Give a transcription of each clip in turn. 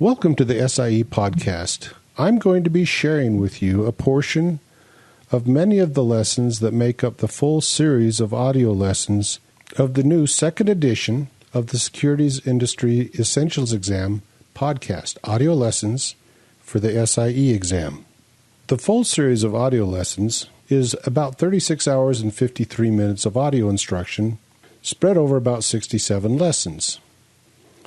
Welcome to the SIE podcast. I'm going to be sharing with you a portion of many of the lessons that make up the full series of audio lessons of the new second edition of the Securities Industry Essentials Exam podcast, Audio Lessons for the SIE exam. The full series of audio lessons is about 36 hours and 53 minutes of audio instruction spread over about 67 lessons.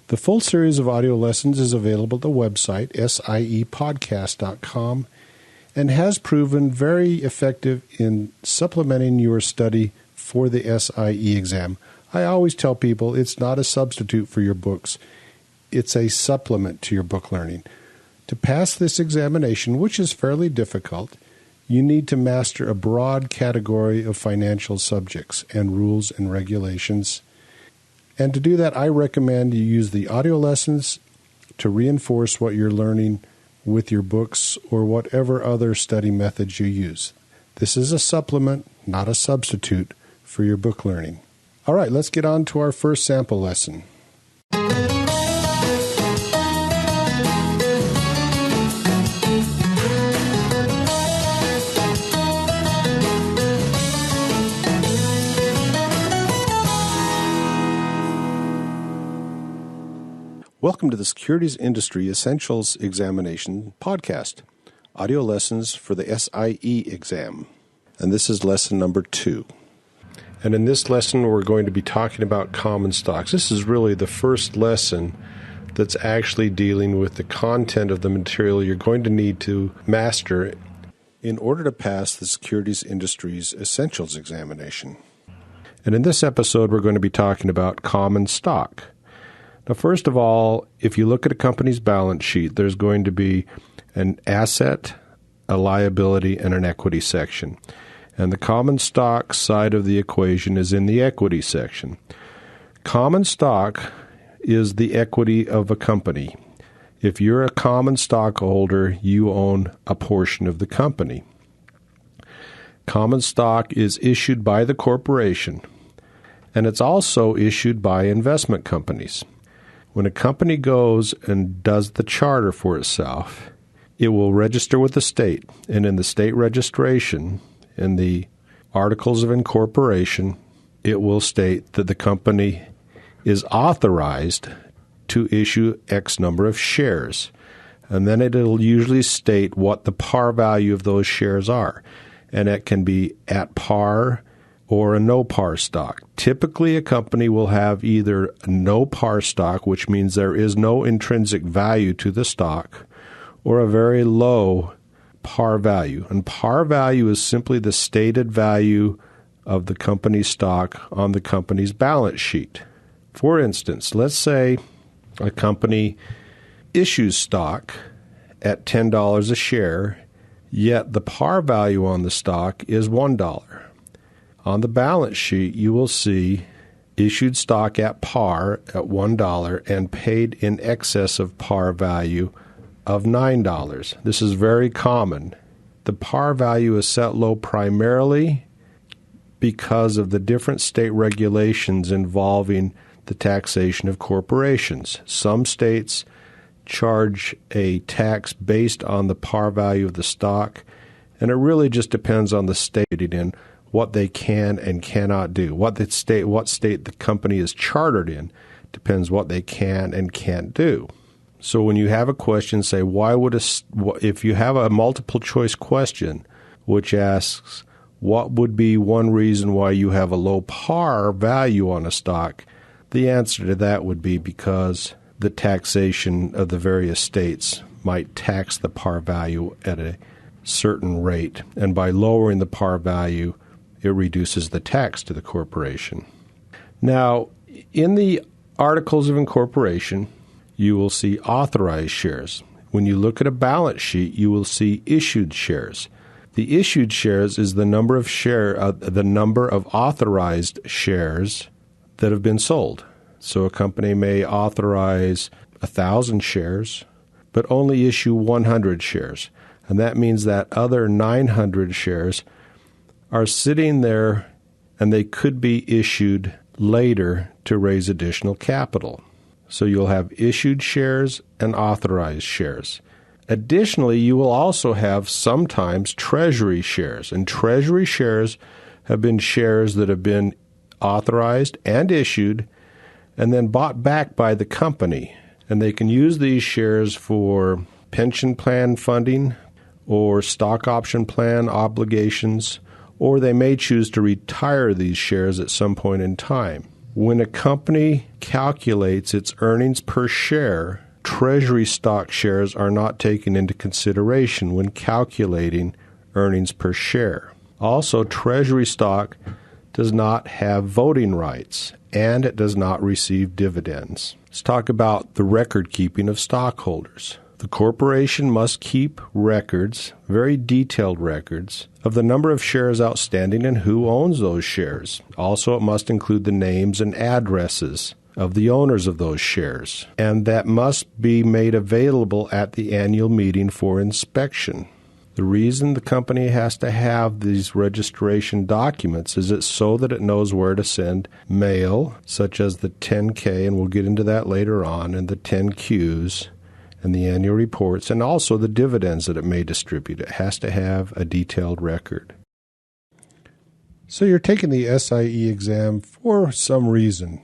The full series of audio lessons is available at the website siepodcast.com and has proven very effective in supplementing your study for the SIE exam. I always tell people it's not a substitute for your books. It's a supplement to your book learning. To pass this examination, which is fairly difficult, you need to master a broad category of financial subjects and rules and regulations. And to do that, I recommend you use the audio lessons to reinforce what you're learning with your books or whatever other study methods you use. This is a supplement, not a substitute for your book learning. All right, let's get on to our first sample lesson. Welcome to the Securities Industry Essentials Examination podcast, audio lessons for the SIE exam. And this is lesson number 2. And in this lesson, we're going to be talking about common stocks. This is really the first lesson that's actually dealing with the content of the material you're going to need to master in order to pass the Securities Industry's Essentials examination. And in this episode, we're going to be talking about common stock. Now, first of all, if you look at a company's balance sheet, there's going to be an asset, a liability, and an equity section. And the common stock side of the equation is in the equity section. Common stock is the equity of a company. If you're a common stockholder, you own a portion of the company. Common stock is issued by the corporation, and it's also issued by investment companies. When a company goes and does the charter for itself, it will register with the state. And in the state registration, in the articles of incorporation, it will state that the company is authorized to issue X number of shares. And then it'll usually state what the par value of those shares are. And it can be at par or a no-par stock. Typically, a company will have either a no-par stock, which means there is no intrinsic value to the stock, or a very low par value. And par value is simply the stated value of the company's stock on the company's balance sheet. For instance, let's say a company issues stock at $10 a share, yet the par value on the stock is $1. On the balance sheet, you will see issued stock at par at $1 and paid in excess of par value of $9. This is very common. The par value is set low primarily because of the different state regulations involving the taxation of corporations. Some states charge a tax based on the par value of the stock, and it really just depends on the state in what they can and cannot do. What state the company is chartered in depends what they can and can't do. So when you have a question, say, if you have a multiple choice question which asks, what would be one reason why you have a low par value on a stock? The answer to that would be because the taxation of the various states might tax the par value at a certain rate. And by lowering the par value, it reduces the tax to the corporation. Now, in the Articles of Incorporation, you will see authorized shares. When you look at a balance sheet, you will see issued shares. The issued shares is the number of authorized shares that have been sold. So a company may authorize 1,000 shares, but only issue 100 shares. And that means that other 900 shares are sitting there and they could be issued later to raise additional capital. So you'll have issued shares and authorized shares. Additionally, you will also have sometimes treasury shares, and treasury shares have been shares that have been authorized and issued and then bought back by the company. And they can use these shares for pension plan funding or stock option plan obligations, or they may choose to retire these shares at some point in time. When a company calculates its earnings per share, treasury stock shares are not taken into consideration when calculating earnings per share. Also, treasury stock does not have voting rights, and it does not receive dividends. Let's talk about the record keeping of stockholders. The corporation must keep records, very detailed records, of the number of shares outstanding and who owns those shares. Also, it must include the names and addresses of the owners of those shares, and that must be made available at the annual meeting for inspection. The reason the company has to have these registration documents is it's so that it knows where to send mail, such as the 10K, and we'll get into that later on, and the 10Qs, and the annual reports, and also the dividends that it may distribute. It has to have a detailed record. So you're taking the SIE exam for some reason.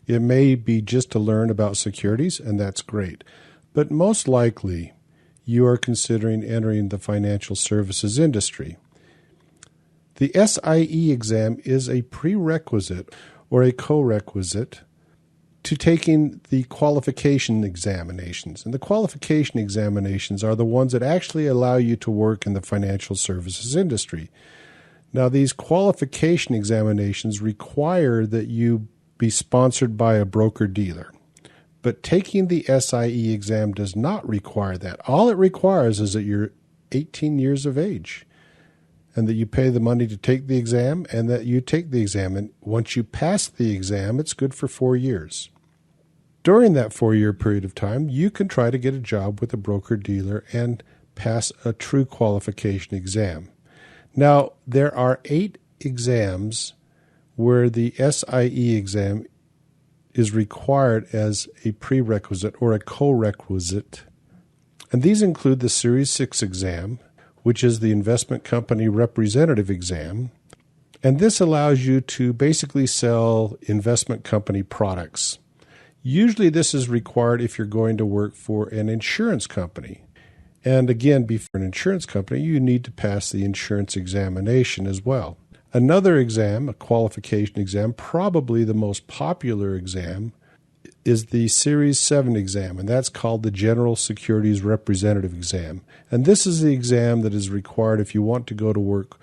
It may be just to learn about securities, and that's great. But most likely, you are considering entering the financial services industry. The SIE exam is a prerequisite or a co-requisite to taking the qualification examinations. And the qualification examinations are the ones that actually allow you to work in the financial services industry. Now, these qualification examinations require that you be sponsored by a broker-dealer. But taking the SIE exam does not require that. All it requires is that you're 18 years of age and that you pay the money to take the exam and that you take the exam. And once you pass the exam, it's good for 4 years. During that 4-year period of time, you can try to get a job with a broker-dealer and pass a true qualification exam. Now, there are 8 exams where the SIE exam is required as a prerequisite or a co-requisite. And these include the Series 6 exam, which is the investment company representative exam. And this allows you to basically sell investment company products. Usually this is required if you're going to work for an insurance company. And again, before an insurance company, you need to pass the insurance examination as well. Another exam, a qualification exam, probably the most popular exam, is the Series 7 exam, and that's called the General Securities Representative exam. And this is the exam that is required if you want to go to work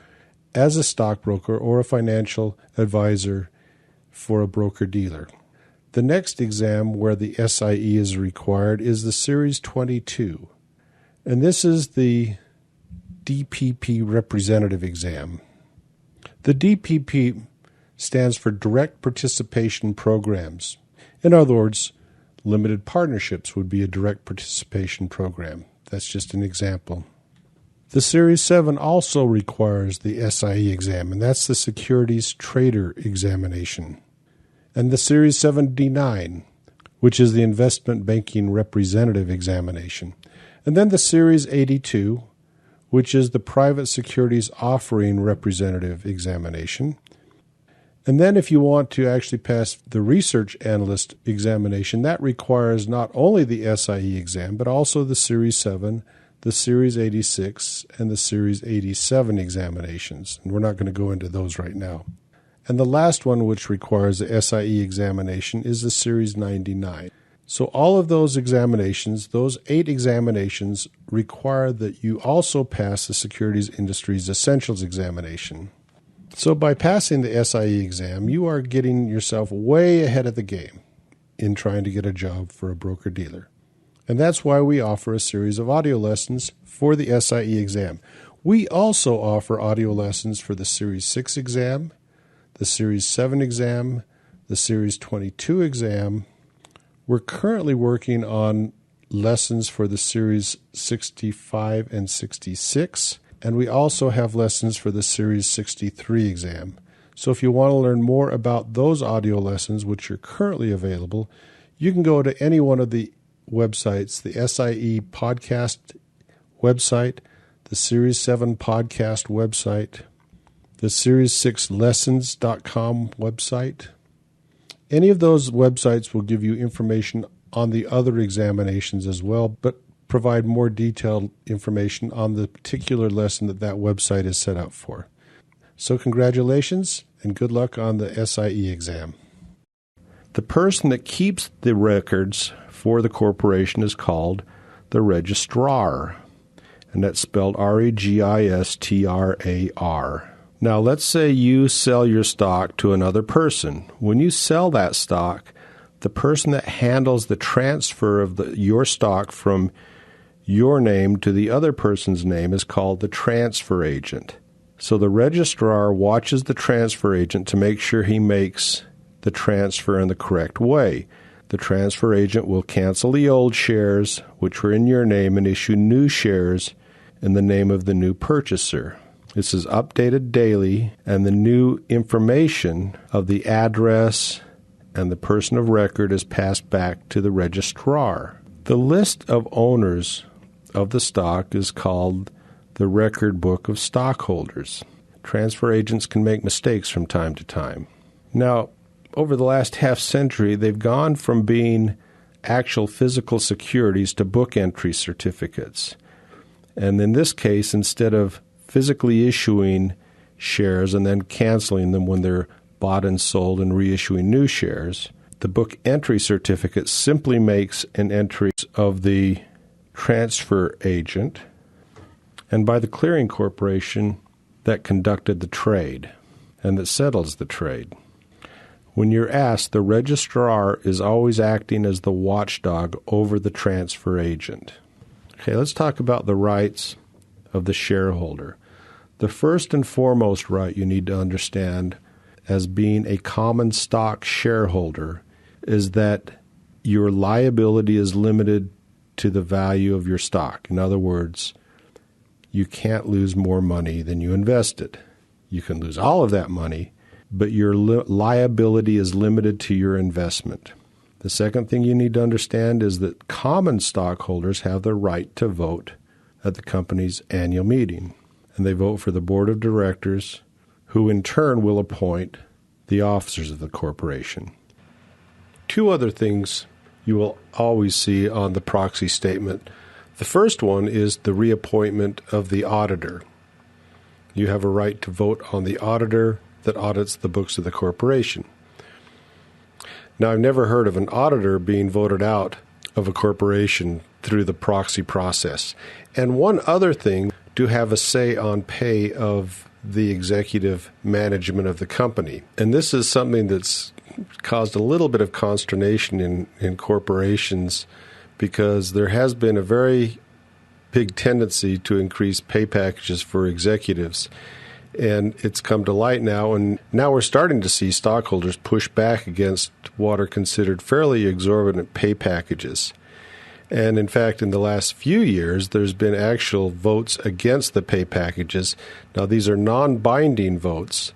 as a stockbroker or a financial advisor for a broker-dealer. The next exam where the SIE is required is the Series 22, and this is the DPP representative exam. The DPP stands for Direct Participation Programs. In other words, limited partnerships would be a direct participation program. That's just an example. The Series 7 also requires the SIE exam, and that's the Securities Trader examination. And the Series 79, which is the Investment Banking Representative examination. And then the Series 82, which is the Private Securities Offering Representative examination. And then if you want to actually pass the Research Analyst examination, that requires not only the SIE exam, but also the Series 7, the Series 86, and the Series 87 examinations. And we're not going to go into those right now. And the last one, which requires the SIE examination, is the Series 99. So all of those examinations, those 8 examinations, require that you also pass the Securities Industries Essentials examination. So by passing the SIE exam, you are getting yourself way ahead of the game in trying to get a job for a broker-dealer. And that's why we offer a series of audio lessons for the SIE exam. We also offer audio lessons for the Series 6 exam, the Series 7 exam, the Series 22 exam. We're currently working on lessons for the Series 65 and 66, and we also have lessons for the Series 63 exam. So if you want to learn more about those audio lessons, which are currently available, You can go to any one of the websites, the SIE podcast website, the Series 7 podcast website, the Series 6 lessons.com website. Any of those websites will give you information on the other examinations as well, but provide more detailed information on the particular lesson that website is set up for. So congratulations and good luck on the SIE exam. The person that keeps the records for the corporation is called the registrar, and that's spelled registrar. Now, let's say you sell your stock to another person. When you sell that stock, the person that handles the transfer of your stock from your name to the other person's name is called the transfer agent. So the registrar watches the transfer agent to make sure he makes the transfer in the correct way. The transfer agent will cancel the old shares, which were in your name, and issue new shares in the name of the new purchaser. This is updated daily, and the new information of the address and the person of record is passed back to the registrar. The list of owners of the stock is called the record book of stockholders. Transfer agents can make mistakes from time to time. Now, over the last half century, they've gone from being actual physical securities to book entry certificates. And in this case, instead of physically issuing shares and then canceling them when they're bought and sold and reissuing new shares, the book entry certificate simply makes an entry of the transfer agent and by the clearing corporation that conducted the trade and that settles the trade. When you're asked, the registrar is always acting as the watchdog over the transfer agent. Okay, let's talk about the rights of the shareholder. The first and foremost right you need to understand as being a common stock shareholder is that your liability is limited to the value of your stock. In other words, you can't lose more money than you invested. You can lose all of that money, but your liability is limited to your investment. The second thing you need to understand is that common stockholders have the right to vote at the company's annual meeting, and they vote for the board of directors, who in turn will appoint the officers of the corporation. Two other things you will always see on the proxy statement. The first one is the reappointment of the auditor. You have a right to vote on the auditor that audits the books of the corporation. Now, I've never heard of an auditor being voted out of a corporation through the proxy process. And one other thing, to have a say on pay of the executive management of the company. And this is something that's caused a little bit of consternation in corporations because there has been a very big tendency to increase pay packages for executives. And it's come to light now, and now we're starting to see stockholders push back against what are considered fairly exorbitant pay packages. And in fact, in the last few years, there's been actual votes against the pay packages. Now, these are non-binding votes,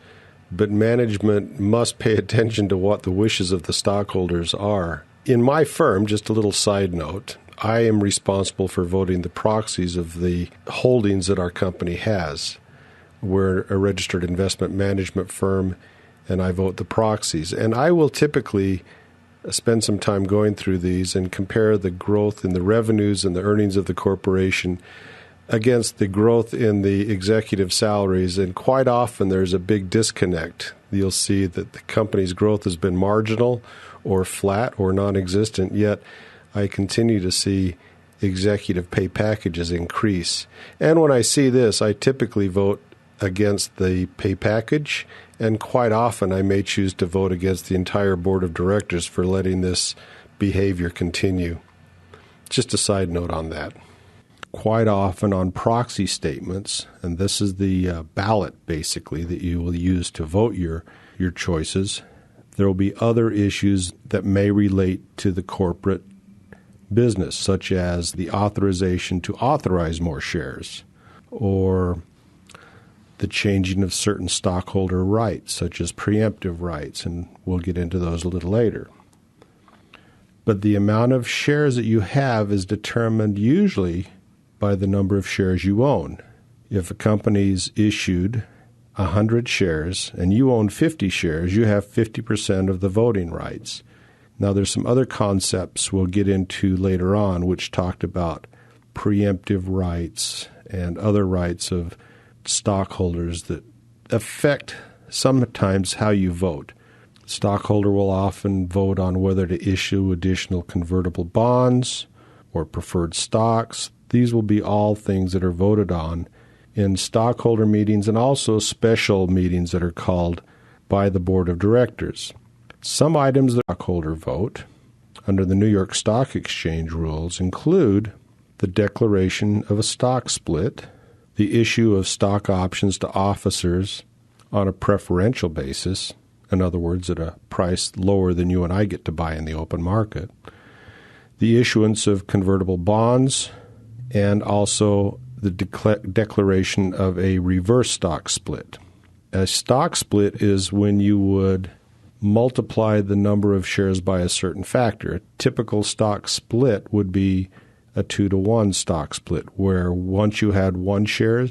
but management must pay attention to what the wishes of the stockholders are. In my firm, just a little side note, I am responsible for voting the proxies of the holdings that our company has. We're a registered investment management firm, and I vote the proxies. And I will typically spend some time going through these and compare the growth in the revenues and the earnings of the corporation against the growth in the executive salaries. And quite often there's a big disconnect. You'll see that the company's growth has been marginal or flat or non-existent, yet I continue to see executive pay packages increase. And when I see this, I typically vote against the pay package, and quite often I may choose to vote against the entire board of directors for letting this behavior continue. Just a side note on that. Quite often on proxy statements, and this is the ballot basically that you will use to vote your choices, there will be other issues that may relate to the corporate business, such as the authorization to authorize more shares, or the changing of certain stockholder rights, such as preemptive rights, and we'll get into those a little later. but the amount of shares that you have is determined usually by the number of shares you own. If a company's issued 100 shares and you own 50 shares, you have 50% of the voting rights. Now, there's some other concepts we'll get into later on which talked about preemptive rights and other rights of stockholders that affect sometimes how you vote. Stockholder will often vote on whether to issue additional convertible bonds or preferred stocks. These will be all things that are voted on in stockholder meetings and also special meetings that are called by the board of directors. Some items that stockholder vote under the New York Stock Exchange rules include the declaration of a stock split, the issue of stock options to officers on a preferential basis, in other words, at a price lower than you and I get to buy in the open market, the issuance of convertible bonds, and also the declaration of a reverse stock split. A stock split is when you would multiply the number of shares by a certain factor. A typical stock split would be a 2-to-1 stock split, where once you had 1 share,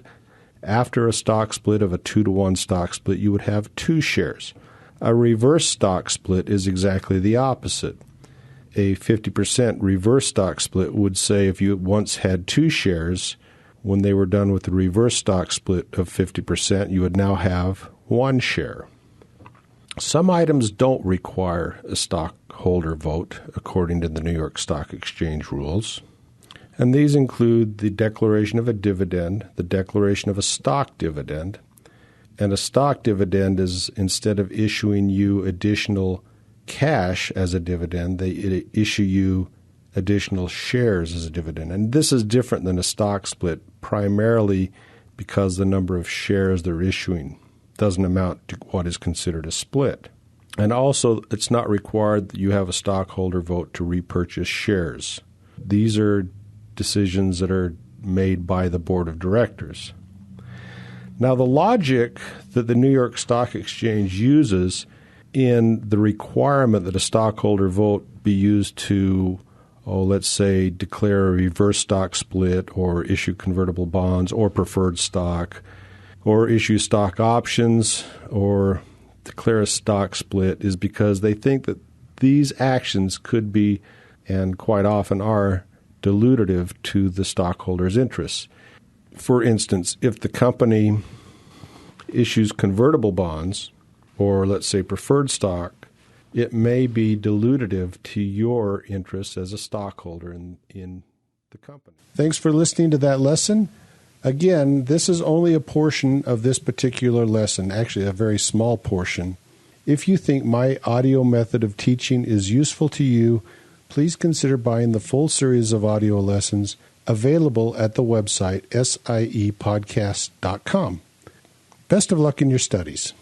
after a stock split of a 2-to-1 stock split, you would have 2 shares. A reverse stock split is exactly the opposite. A 50% reverse stock split would say if you once had 2 shares, when they were done with the reverse stock split of 50%, you would now have 1 share. Some items don't require a stockholder vote according to the New York Stock Exchange rules, and these include the declaration of a dividend, the declaration of a stock dividend, and a stock dividend is instead of issuing you additional cash as a dividend, they issue you additional shares as a dividend. And this is different than a stock split, primarily because the number of shares they're issuing doesn't amount to what is considered a split. And also, it's not required that you have a stockholder vote to repurchase shares. These are decisions that are made by the board of directors. Now, the logic that the New York Stock Exchange uses in the requirement that a stockholder vote be used to, let's say, declare a reverse stock split or issue convertible bonds or preferred stock or issue stock options or declare a stock split is because they think that these actions could be, and quite often are, dilutive to the stockholders' interests. For instance, if the company issues convertible bonds or, let's say, preferred stock, it may be dilutive to your interests as a stockholder in the company. Thanks for listening to that lesson. Again, this is only a portion of this particular lesson, actually a very small portion. If you think my audio method of teaching is useful to you, please consider buying the full series of audio lessons available at the website siepodcast.com. Best of luck in your studies.